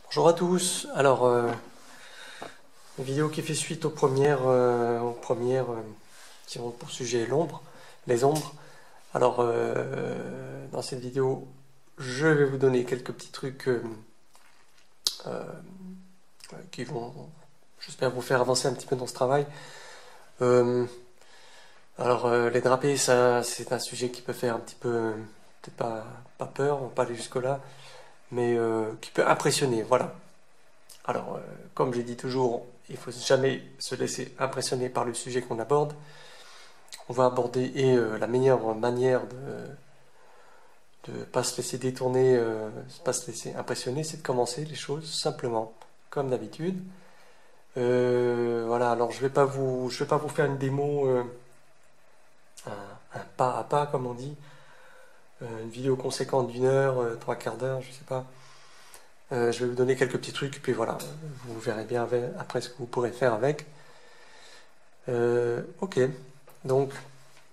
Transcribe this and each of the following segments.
Bonjour à tous. Alors, une vidéo qui fait suite aux premières qui ont pour sujet l'ombre, les ombres. Alors, dans cette vidéo, je vais vous donner quelques petits trucs euh, qui vont, j'espère, vous faire avancer un petit peu dans ce travail. Euh, les drapés, ça, c'est un sujet qui peut faire un petit peu, peut-être pas peur, on va pas aller jusque-là, mais qui peut impressionner. Voilà. Alors, comme j'ai dit toujours, il ne faut jamais se laisser impressionner par le sujet qu'on aborde. On va aborder la meilleure manière de ne pas se laisser détourner, pas se laisser impressionner, c'est de commencer les choses simplement, comme d'habitude. Voilà, alors je vais pas vous faire une démo, un pas à pas, comme on dit, une vidéo conséquente d'une heure, trois quarts d'heure, je sais pas. Je vais vous donner quelques petits trucs, puis voilà, vous verrez bien après ce que vous pourrez faire avec. Ok, donc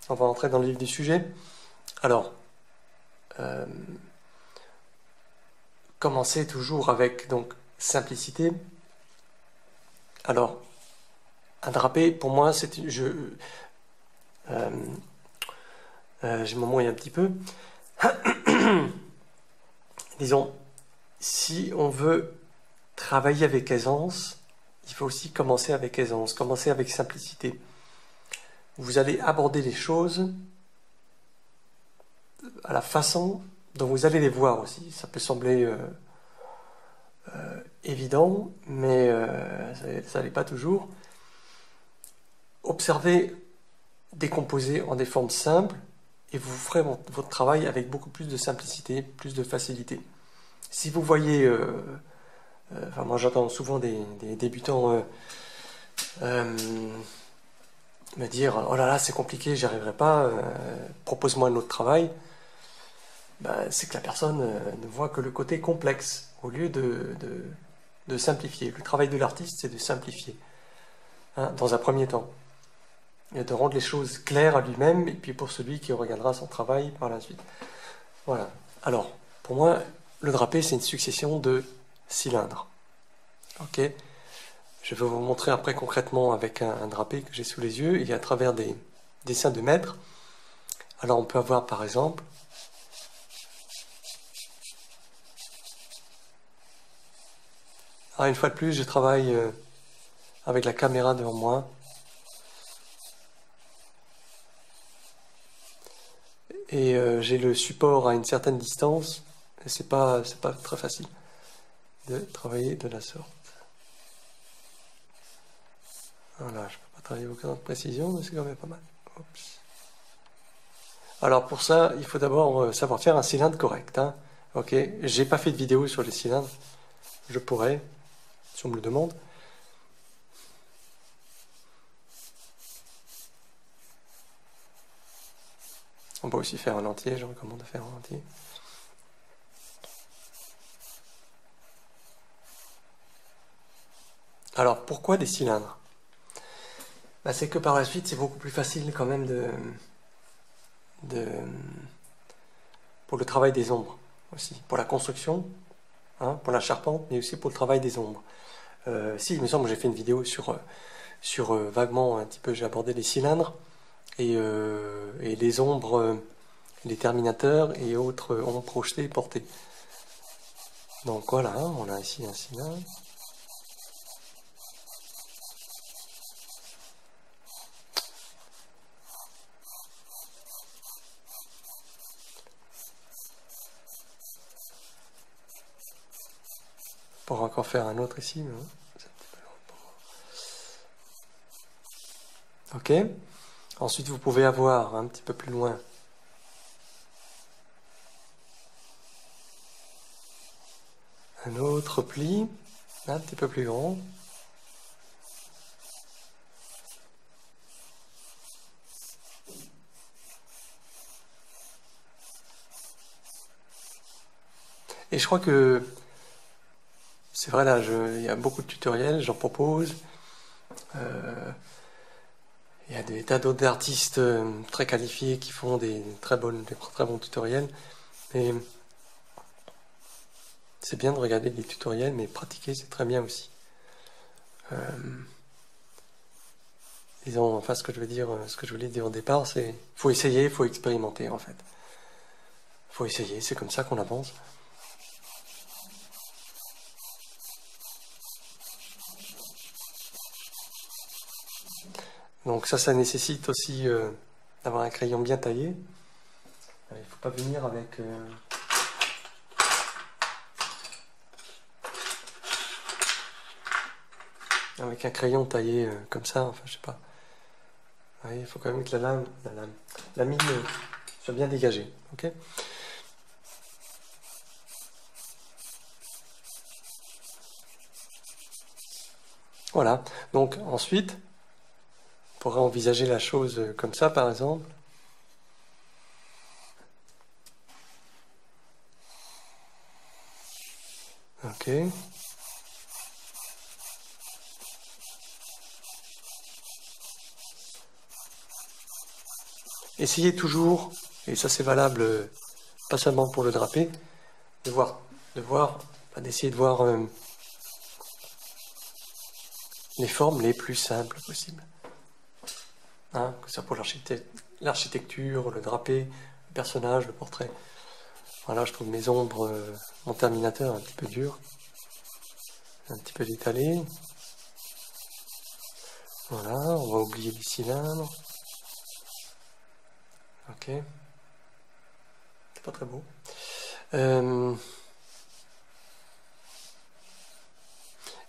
on va entrer dans le vif du sujet. Alors, euh, commencer toujours avec donc simplicité. Alors, un drapé, pour moi, euh, je m'emmouille un petit peu. Disons, si on veut travailler avec aisance, il faut aussi commencer avec aisance, commencer avec simplicité. Vous allez aborder les choses à la façon dont vous allez les voir aussi. Ça peut sembler évident, mais ça l'est pas toujours. Observez décomposer en des formes simples et vous ferez votre travail avec beaucoup plus de simplicité, plus de facilité. Si vous voyez, enfin moi j'entends souvent des débutants euh, me dire oh là là c'est compliqué, j'y arriverai pas, propose-moi un autre travail. Ben, c'est que la personne ne voit que le côté complexe au lieu de simplifier. Le travail de l'artiste c'est de simplifier, hein, dans un premier temps. Et de rendre les choses claires à lui-même et puis pour celui qui regardera son travail par la suite. Voilà. Alors, pour moi, le drapé, c'est une succession de cylindres. Ok. Je vais vous montrer après concrètement avec un drapé que j'ai sous les yeux et à travers des dessins de maître. Alors, on peut avoir par exemple. Ah, une fois de plus, je travaille avec la caméra devant moi. Et j'ai le support à une certaine distance. Et c'est pas très facile de travailler de la sorte. Voilà, je peux pas travailler aucune autre précision, mais c'est quand même pas mal. Oups. Alors pour ça, il faut d'abord savoir faire un cylindre correct, hein. Ok, j'ai pas fait de vidéo sur les cylindres. Je pourrais, si on me le demande. On peut aussi faire un entier, je recommande de faire un entier. Alors pourquoi des cylindres? Bah, c'est que par la suite, c'est beaucoup plus facile quand même de pour le travail des ombres aussi, pour la construction, hein, pour la charpente, mais aussi pour le travail des ombres. Si, il me semble que j'ai fait une vidéo sur vaguement un petit peu, j'ai abordé les cylindres et les ombres, les terminateurs et autres ombres projetées et portées. Donc voilà, on a ici un cylindre. On pourra encore faire un autre ici, mais bon, c'est un petit peu long. Ok. Ensuite, vous pouvez avoir un petit peu plus loin un autre pli, un petit peu plus grand. Et je crois que c'est vrai là, il y a beaucoup de tutoriels, j'en propose. Il y a des tas d'autres artistes très qualifiés qui font des très bons tutoriels. Et c'est bien de regarder des tutoriels, mais pratiquer, c'est très bien aussi. Disons, enfin, ce que je voulais dire au départ, c'est faut essayer, faut expérimenter, en fait. Faut essayer, c'est comme ça qu'on avance. Donc ça nécessite aussi d'avoir un crayon bien taillé. Il ne faut pas venir avec un crayon taillé comme ça, enfin je sais pas. Oui, il faut quand même que la mine soit bien dégagée. Ok. Voilà. Donc ensuite, on pourrait envisager la chose comme ça, par exemple. Ok. Essayez toujours, et ça c'est valable pas seulement pour le drapé, d'essayer de voir les formes les plus simples possibles. Hein, que ce soit pour l'architecture, le drapé, le personnage, le portrait. Voilà, je trouve mes ombres, mon terminateur un petit peu dur, un petit peu détalé. Voilà, on va oublier les cylindres. Ok. C'est pas très beau.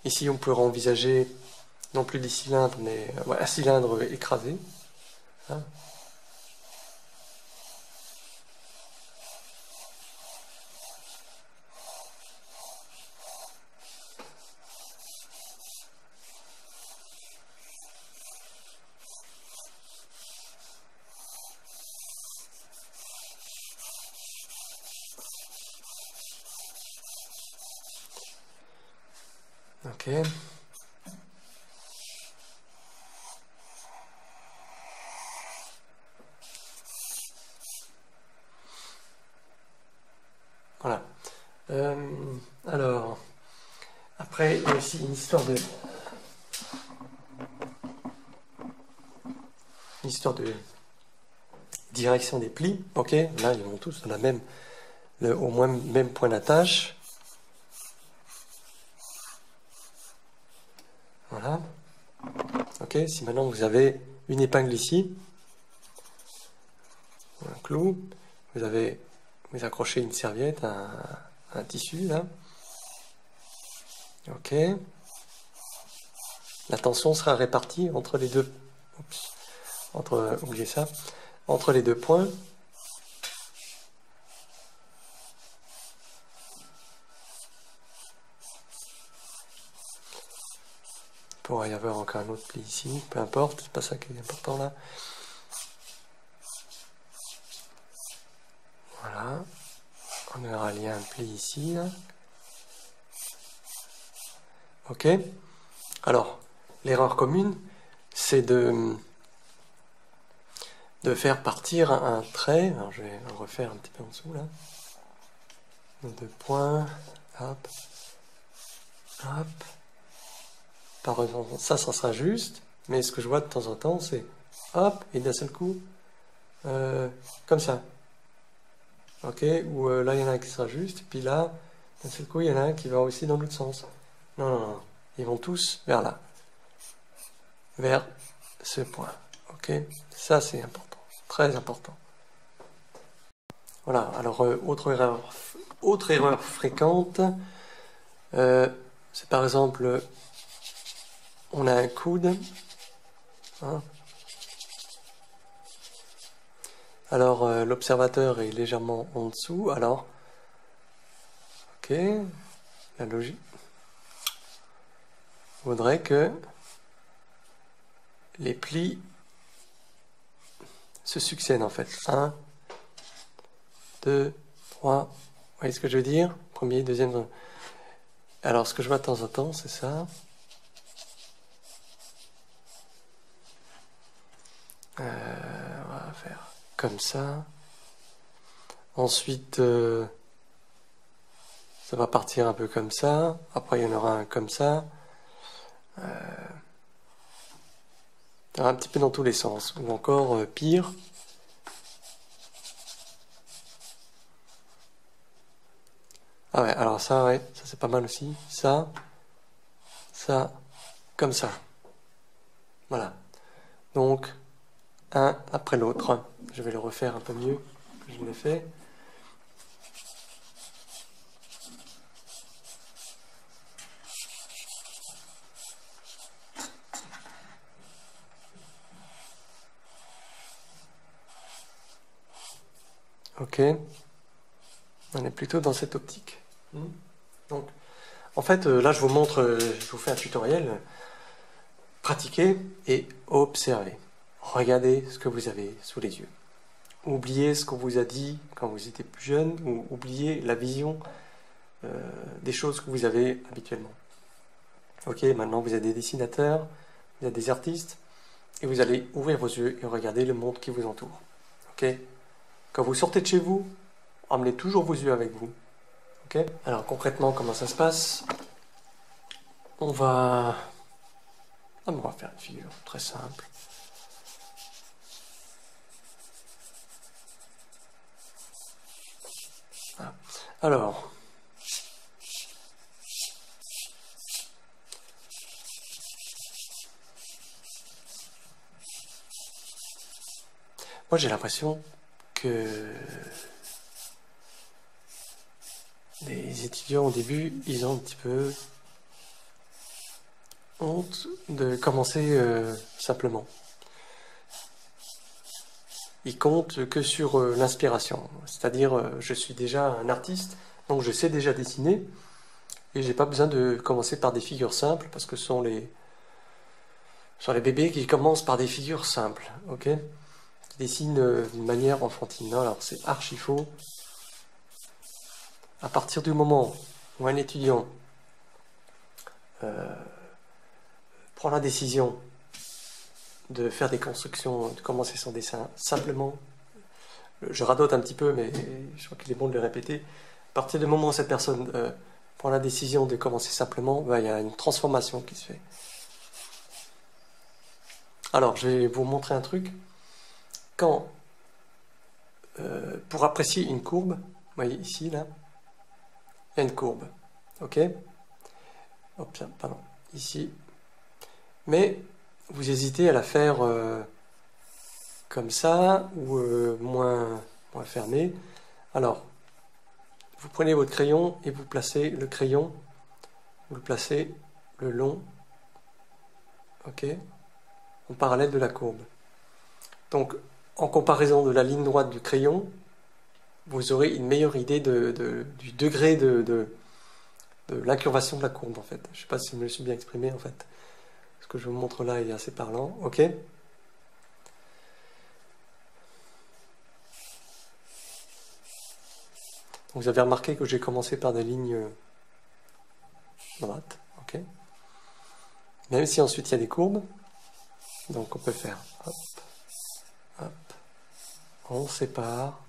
Ici, on peut envisager non plus des cylindres, mais un cylindre écrasé. Hein. Ok. Voilà. Alors, après, il y a aussi une histoire de direction des plis. Ok, là, ils vont tous dans au moins même point d'attache. Voilà. Ok, si maintenant vous avez une épingle ici, un clou, vous accrochez une serviette, un tissu là. Ok. La tension sera répartie entre les deux. Oubliez ça. Entre les deux points. Il pourrait y avoir encore un autre pli ici, peu importe, c'est pas ça qui est important là. Voilà. On aura lié un pli ici. Là. Ok. Alors, l'erreur commune, c'est de faire partir un trait. Alors, je vais le refaire un petit peu en dessous là. Deux points. Hop. Hop. Par exemple, ça sera juste. Mais ce que je vois de temps en temps, c'est hop, et d'un seul coup, comme ça. Ok. Ou là, il y en a un qui sera juste. Puis là, d'un seul coup, il y en a un qui va aussi dans l'autre sens. Non, non, non. Ils vont tous vers là. Vers ce point. Ok. Ça, c'est important. Très important. Voilà. Alors, autre erreur fréquente, c'est par exemple, on a un coude. Hein. Alors, l'observateur est légèrement en dessous. Alors, ok. La logique voudrait que les plis se succèdent en fait. 1, 2, 3. Vous voyez ce que je veux dire? Premier, deuxième. Alors, ce que je vois de temps en temps, c'est ça. On va faire comme ça. Ensuite, ça Ça va partir un peu comme ça. Après, il y en aura un comme ça. Un petit peu dans tous les sens. Ou encore pire. Ah ouais, alors ça, ouais, ça c'est pas mal aussi. Ça, comme ça. Voilà. Donc, un après l'autre. Je vais le refaire un peu mieux que je l'ai fait. Ok. On est plutôt dans cette optique. Donc, en fait, là, je vous montre, je vous fais un tutoriel. Pratiquez et observez. Regardez ce que vous avez sous les yeux. Oubliez ce qu'on vous a dit quand vous étiez plus jeune, ou oubliez la vision des choses que vous avez habituellement. Ok, maintenant vous êtes des dessinateurs, vous êtes des artistes, et vous allez ouvrir vos yeux et regarder le monde qui vous entoure. Ok. Quand vous sortez de chez vous, emmenez toujours vos yeux avec vous. Ok. Alors concrètement, comment ça se passe? On va faire une figure très simple. Voilà. Alors, moi j'ai l'impression que les étudiants au début, ils ont un petit peu honte de commencer simplement. Ils comptent que sur l'inspiration. C'est-à-dire, je suis déjà un artiste, donc je sais déjà dessiner, et j'ai pas besoin de commencer par des figures simples, parce que ce sont les bébés qui commencent par des figures simples, ok? Qui dessinent d'une manière enfantine. Non, alors c'est archi faux. À partir du moment où un étudiant prend la décision de faire des constructions, de commencer son dessin simplement, je radote un petit peu, mais je crois qu'il est bon de le répéter. À partir du moment où cette personne prend la décision de commencer simplement, ben, il y a une transformation qui se fait. Alors, je vais vous montrer un truc. Quand, pour apprécier une courbe, vous voyez ici, là, il y a une courbe, ok? Hop, là, pardon, ici. Mais vous hésitez à la faire comme ça, ou moins fermée. Alors, vous prenez votre crayon et vous placez le crayon, vous le placez le long, ok, en parallèle de la courbe. Donc, en comparaison de la ligne droite du crayon, vous aurez une meilleure idée du degré de l'incurvation de la courbe, en fait. Je ne sais pas si je me suis bien exprimé, en fait. Ce que je vous montre là est assez parlant, ok? Vous avez remarqué que j'ai commencé par des lignes droites, ok? Même si ensuite il y a des courbes, donc on peut faire hop, hop, on sépare.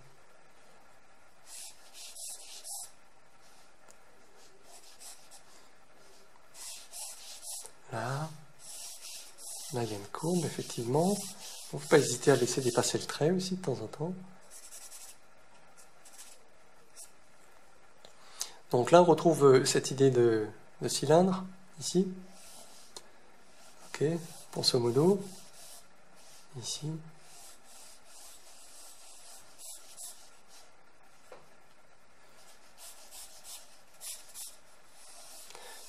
Là, il y a une courbe, effectivement. Il ne faut pas hésiter à laisser dépasser le trait aussi de temps en temps. Donc là, on retrouve cette idée de cylindre, ici. Ok, grosso modo. Ici.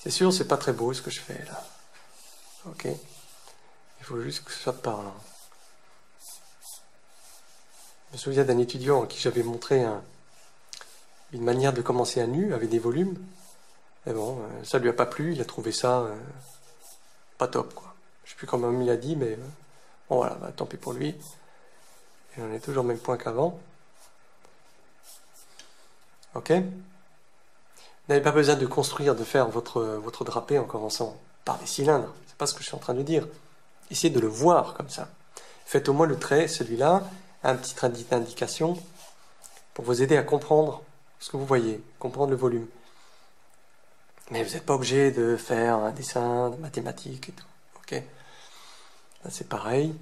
C'est sûr, c'est pas très beau ce que je fais là. Ok. Il faut juste que ce soit parlant. Je me souviens d'un étudiant à qui j'avais montré une manière de commencer un nu avec des volumes. Et bon, ça lui a pas plu, il a trouvé ça pas top, quoi. Je sais plus comment il a dit, mais bon voilà, bah, tant pis pour lui. Et on est toujours au même point qu'avant. Ok? Vous n'avez pas besoin de construire, de faire votre drapé en commençant par des cylindres. C'est pas ce que je suis en train de dire. Essayez de le voir comme ça. Faites au moins le trait, celui-là, un petit trait d'indication pour vous aider à comprendre ce que vous voyez, comprendre le volume. Mais vous n'êtes pas obligé de faire un dessin, de mathématiques et tout. Ok. Là, c'est pareil.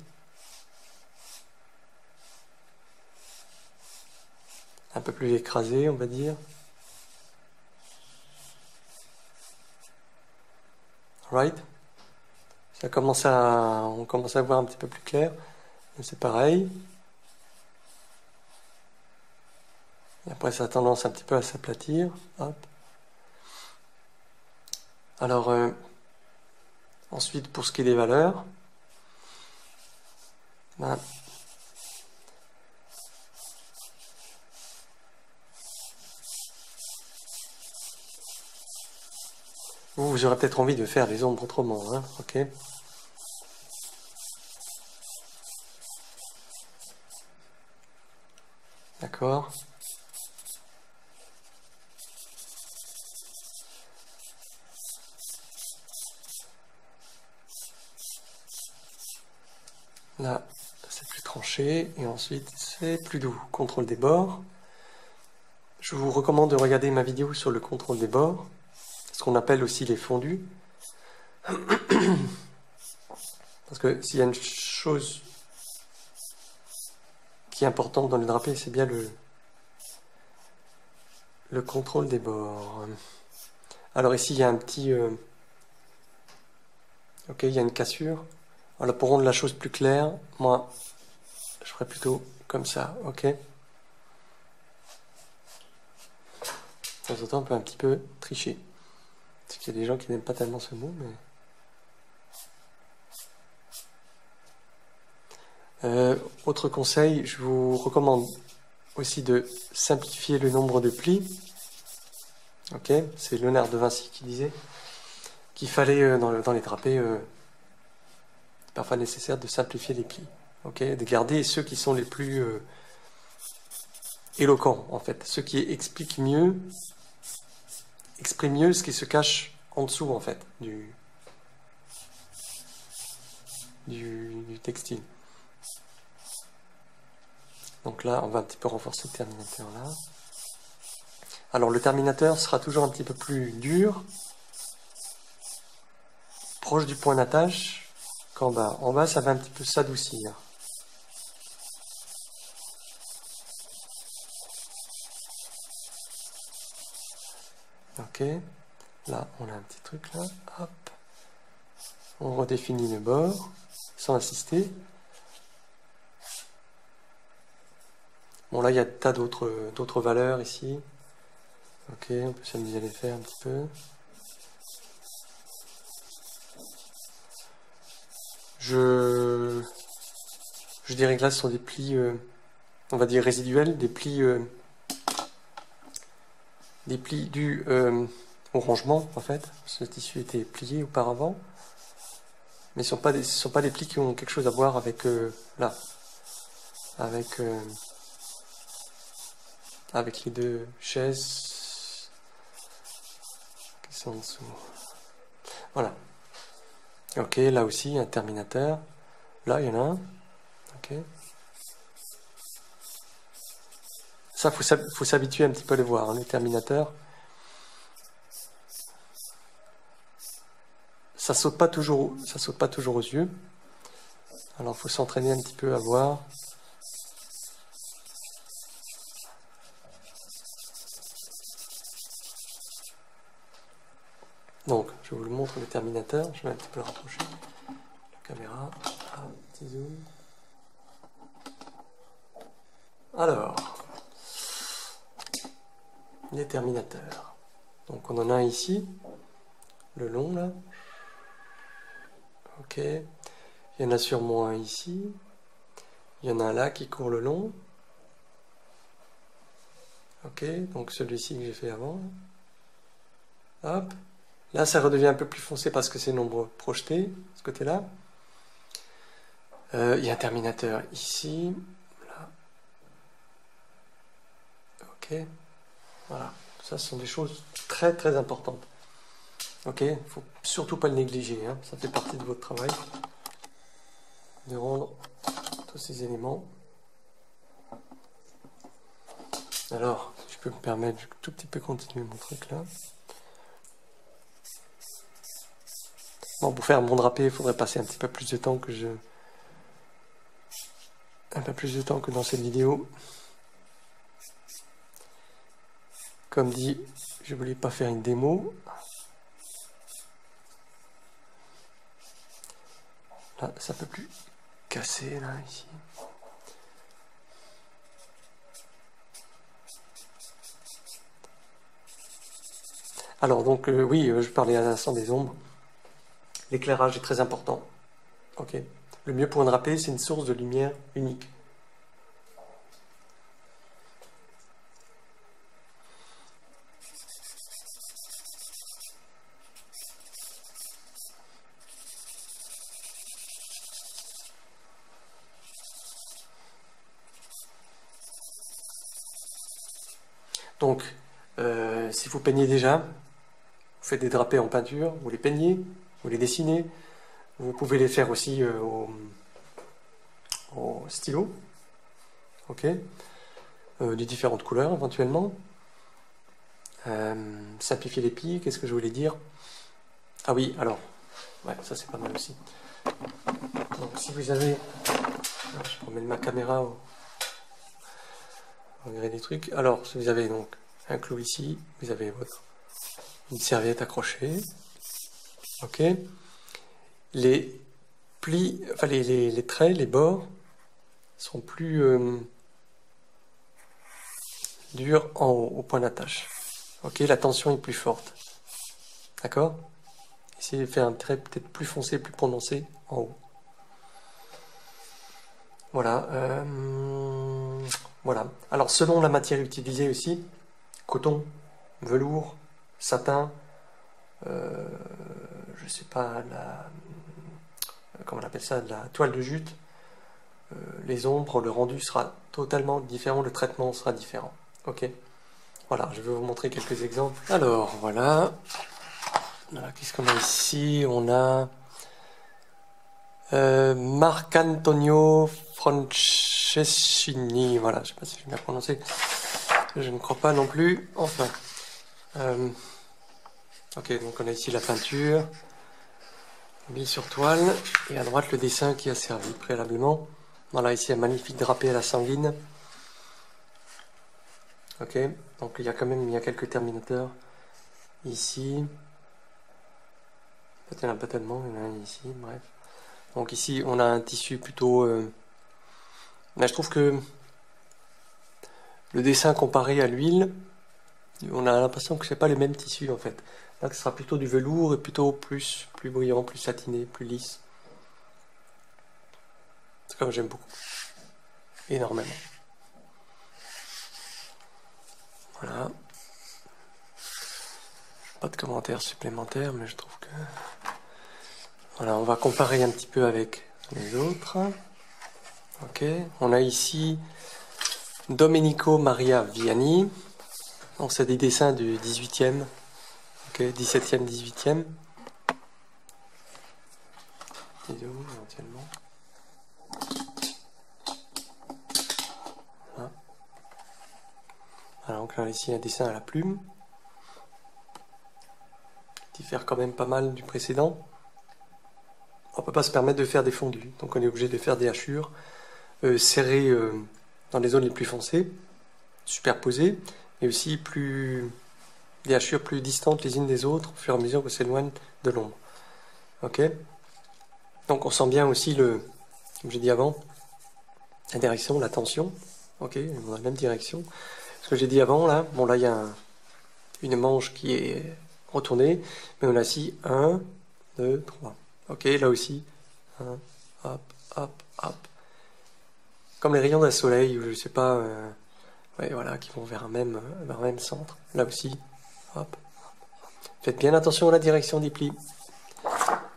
Un peu plus écrasé, on va dire. Right? On commence à voir un petit peu plus clair. C'est pareil. Et après, ça a tendance un petit peu à s'aplatir. Hop. Alors, ensuite, pour ce qui est des valeurs, ben, vous aurez peut-être envie de faire les ombres autrement. Hein, ok. D'accord. Là, c'est plus tranché. Et ensuite, c'est plus doux. Contrôle des bords. Je vous recommande de regarder ma vidéo sur le contrôle des bords. Ce qu'on appelle aussi les fondus. Parce que s'il y a une chose qui est importante dans le drapé, c'est bien le contrôle des bords. Alors ici, il y a un petit... ok, il y a une cassure. Alors pour rendre la chose plus claire, moi, je ferais plutôt comme ça, ok. De temps en temps, on peut un petit peu tricher. Parce qu'il y a des gens qui n'aiment pas tellement ce mot, mais... autre conseil, je vous recommande aussi de simplifier le nombre de plis. Ok, c'est Léonard de Vinci qui disait qu'il fallait dans les drapés, parfois nécessaire de simplifier les plis. Ok, de garder ceux qui sont les plus éloquents en fait, ceux qui expriment mieux ce qui se cache en dessous en fait du textile. Donc là, on va un petit peu renforcer le terminateur là. Alors le terminateur sera toujours un petit peu plus dur, proche du point d'attache qu'en bas. En bas, ça va un petit peu s'adoucir. Ok, là on a un petit truc là, hop. On redéfinit le bord sans insister. Bon là il y a des tas d'autres valeurs ici. Ok, on peut s'amuser à les faire un petit peu. Je dirais que là ce sont des plis, on va dire résiduels, des plis dus au rangement en fait. Ce tissu était plié auparavant. Mais ce ne sont pas des plis qui ont quelque chose à voir avec là, avec les deux chaises qui sont en dessous. Voilà. Ok, là aussi un terminateur. Là il y en a un. Ok. Ça faut s'habituer un petit peu à les voir, hein, les terminateurs. Ça saute pas toujours aux yeux. Alors faut s'entraîner un petit peu à voir. Donc, je vous le montre le terminateur. Je vais un petit peu le rapprocher. La caméra. Ah, petit zoom. Alors, les terminateurs. Donc on en a un ici, le long là. Ok. Il y en a sûrement un ici. Il y en a un là qui court le long. Ok, donc celui-ci que j'ai fait avant. Hop. Là, ça redevient un peu plus foncé parce que c'est nombre projeté, ce côté-là. Il y a un terminateur ici. Là. Ok. Voilà. Ça, ce sont des choses très très importantes. Ok, il ne faut surtout pas le négliger. Hein. Ça fait partie de votre travail. De rendre tous ces éléments. Alors, si je peux me permettre, je vais un tout petit peu continuer mon truc là. Bon, pour faire mon drapé, il faudrait passer un petit peu plus de temps que dans cette vidéo. Comme dit, je voulais pas faire une démo. Là, ça peut plus casser, là, ici. Alors, donc, oui, je parlais à l'instant des ombres. L'éclairage est très important. Ok. Le mieux pour un drapé, c'est une source de lumière unique. Donc, si vous peignez déjà, vous faites des drapés en peinture, vous les peignez, vous les dessinez. Vous pouvez les faire aussi au stylo, ok, de différentes couleurs éventuellement. Simplifier les plis, qu'est-ce que je voulais dire? Ah oui, alors, ouais, ça c'est pas mal aussi. Donc si vous avez, je promène ma caméra au gré des trucs. Alors, si vous avez donc un clou ici, vous avez une serviette accrochée, ok. Les plis, enfin les traits, les bords sont plus durs en haut, au point d'attache. Ok, la tension est plus forte. D'accord? Essayez de faire un trait peut-être plus foncé, plus prononcé en haut. Voilà. Voilà. Alors selon la matière utilisée aussi, coton, velours, satin, je sais pas, comment on appelle ça, de la toile de jute, les ombres, le rendu sera totalement différent, le traitement sera différent. Ok. Voilà, je vais vous montrer quelques exemples. Alors voilà. Voilà, qu'est-ce qu'on a ici? On a Marc-Antonio Franceschini. Voilà, je sais pas si je vais bien prononcer. Je ne crois pas non plus. Enfin. Ok, donc on a ici la peinture. Mis sur toile. Et à droite le dessin qui a servi préalablement. Voilà, ici un magnifique drapé à la sanguine. Ok, donc il y a quelques terminateurs ici. Peut-être un peu tellement, il y en a un ici, bref. Donc ici, on a un tissu plutôt... Mais je trouve que le dessin comparé à l'huile, on a l'impression que c'est pas les mêmes tissus en fait. Là, ce sera plutôt du velours et plutôt plus brillant, plus satiné, plus lisse. C'est comme j'aime beaucoup. Énormément. Voilà. Pas de commentaires supplémentaires, mais je trouve que... Voilà, on va comparer un petit peu avec les autres. Ok, on a ici Domenico Maria Viani. Donc c'est des dessins du 18e, ok, 17e, 18e. Vidéo éventuellement. Voilà. Alors donc là ici un dessin à la plume. Qui diffère quand même pas mal du précédent. On ne peut pas se permettre de faire des fondus, donc on est obligé de faire des hachures serrées dans les zones les plus foncées, superposées, mais aussi des hachures plus distantes les unes des autres au fur et à mesure qu'on s'éloigne de l'ombre. Ok. Donc on sent bien aussi comme j'ai dit avant, la direction, la tension. Ok, on a la même direction. Ce que j'ai dit avant là, bon là il y a une manche qui est retournée, mais on a ici 1, 2, 3. Ok, là aussi, 1, hop, hop, hop. Comme les rayons d'un soleil, ou je sais pas, ouais, voilà, qui vont vers un même centre. Là aussi, hop. Faites bien attention à la direction des plis.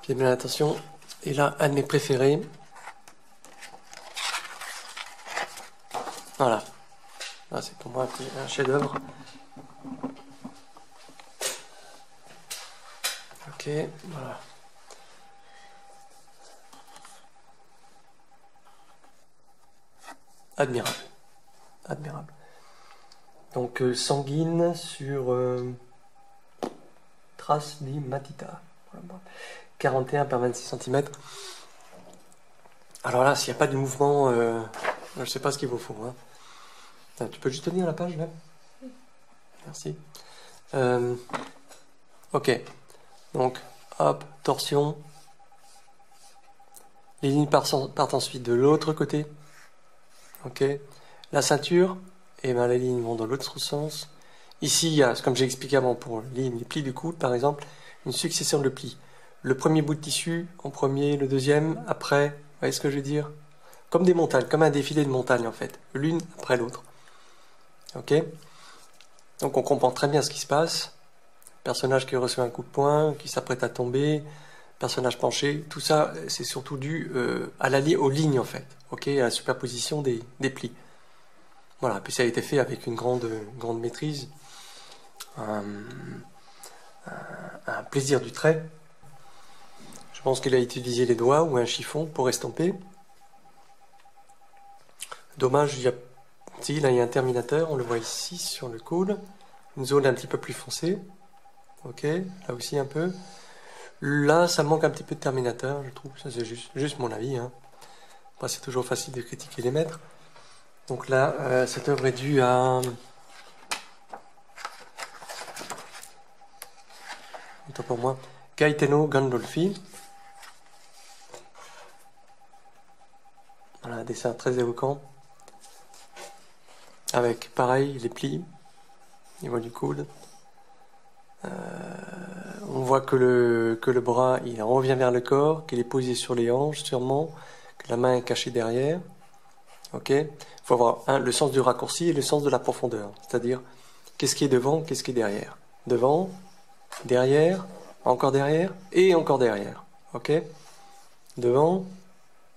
Faites bien attention. Et là, un de mes préférés. Voilà. Là, c'est pour moi un chef-d'œuvre. Ok, voilà. Admirable. Admirable. Donc, sanguine sur trace di matita. 41 par 26 cm. Alors là, s'il n'y a pas de mouvement, je ne sais pas ce qu'il vous faut. Hein. Tu peux juste tenir la page là? Merci. Ok. Donc, hop, torsion. Les lignes partent ensuite de l'autre côté. Ok. La ceinture, et ben les lignes vont dans l'autre sens. Ici, il y a, comme j'ai expliqué avant pour les plis du coude, par exemple, une succession de plis. Le premier bout de tissu en premier, le deuxième après. Vous voyez ce que je veux dire? Comme des montagnes, comme un défilé de montagnes en fait, l'une après l'autre. Ok? Donc on comprend très bien ce qui se passe. Personnage qui reçoit un coup de poing, qui s'apprête à tomber, personnage penché, tout ça c'est surtout dû aux lignes en fait, ok, à la superposition des plis. Voilà, puis ça a été fait avec une grande maîtrise, un plaisir du trait. Je pense qu'il a utilisé les doigts ou un chiffon pour estomper. Dommage, il y a un terminateur, on le voit ici sur le coude, une zone un petit peu plus foncée. Ok, là aussi un peu. Là, ça manque un petit peu de terminateur, je trouve. Ça, c'est juste mon avis. Hein. Après, c'est toujours facile de critiquer les maîtres. Donc là, cette œuvre est due à... Autant pour moi. Gaetano Gandolfi. Voilà, un dessin très éloquent. Avec, pareil, les plis au niveau du coude. On voit que le bras, il revient vers le corps, qu'il est posé sur les hanches, sûrement, que la main est cachée derrière. Ok? Il faut avoir le sens du raccourci et le sens de la profondeur. C'est-à-dire, qu'est-ce qui est devant, qu'est-ce qui est derrière. Devant, derrière, encore derrière, et encore derrière. Ok? Devant,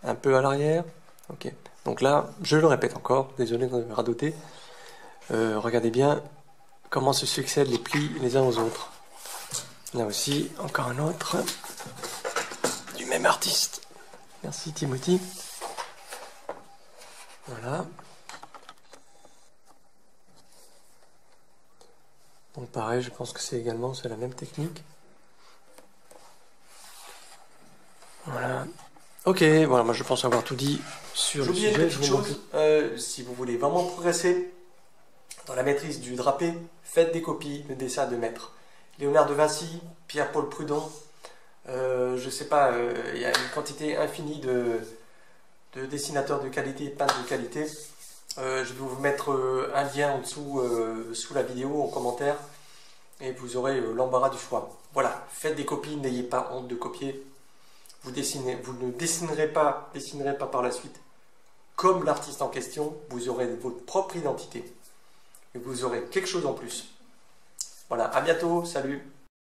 un peu à l'arrière. Ok. Donc là, je le répète encore, désolé de radoter. Regardez bien comment se succèdent les plis les uns aux autres. Là aussi, encore un autre du même artiste. Merci Timothy. Voilà. Donc pareil, je pense que c'est la même technique. Voilà. Ok, voilà, moi je pense avoir tout dit sur le sujet. Si vous voulez vraiment progresser dans la maîtrise du drapé, faites des copies de dessins de maîtres. Léonard de Vinci, Pierre-Paul Prud'hon, je sais pas, il y a une quantité infinie de dessinateurs de qualité, peintres de qualité. Je vais vous mettre un lien en dessous sous la vidéo en commentaire et vous aurez l'embarras du choix. Voilà, faites des copies, n'ayez pas honte de copier. Vous ne dessinerez pas par la suite comme l'artiste en question, vous aurez votre propre identité et vous aurez quelque chose en plus. Voilà, à bientôt, salut!